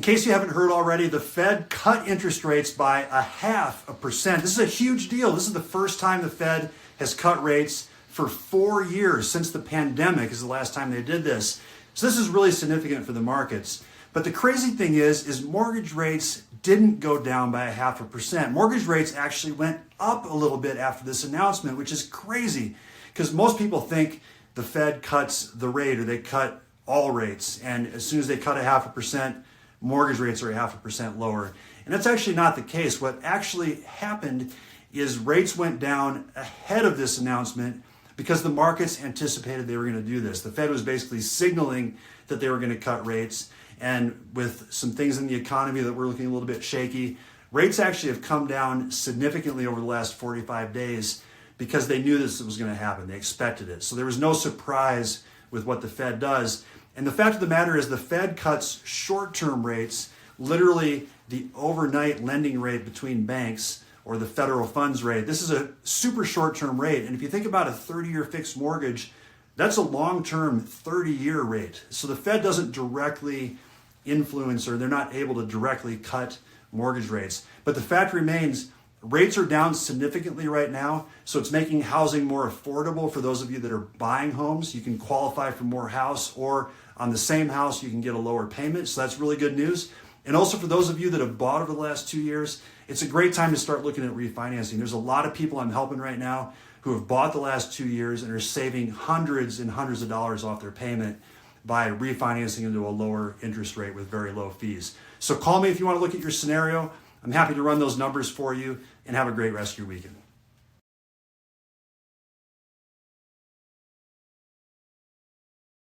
case you haven't heard already, the Fed cut interest rates by 0.5%. This is a huge deal. This is the first time the Fed has cut rates for 4 years. Since the pandemic is the last time they did this. So this is really significant for the markets. But the crazy thing is mortgage rates didn't go down by 0.5%. Mortgage rates actually went up a little bit after this announcement, which is crazy because most people think the Fed cuts the rate or they cut all rates. And as soon as they cut 0.5%, mortgage rates are 0.5% lower. And that's actually not the case. What actually happened is rates went down ahead of this announcement because the markets anticipated they were going to do this. The Fed was basically signaling that they were going to cut rates. And with some things in the economy that were looking a little bit shaky, rates actually have come down significantly over the last 45 days because they knew this was going to happen. They expected it. So there was no surprise with what the Fed does. And the fact of the matter is the Fed cuts short-term rates, literally the overnight lending rate between banks or the federal funds rate. This is a super short-term rate. And if you think about a 30-year fixed mortgage, that's a long-term 30-year rate. So the Fed doesn't directly influence or they're not able to directly cut mortgage rates. But the fact remains, rates are down significantly right now. So it's making housing more affordable for those of you that are buying homes. You can qualify for more house, or on the same house, you can get a lower payment. So that's really good news. And also for those of you that have bought over the last 2 years, it's a great time to start looking at refinancing. There's a lot of people I'm helping right now who have bought the last 2 years and are saving hundreds and hundreds of dollars off their payment by refinancing into a lower interest rate with very low fees. So call me if you want to look at your scenario. I'm happy to run those numbers for you, and have a great rest of your weekend.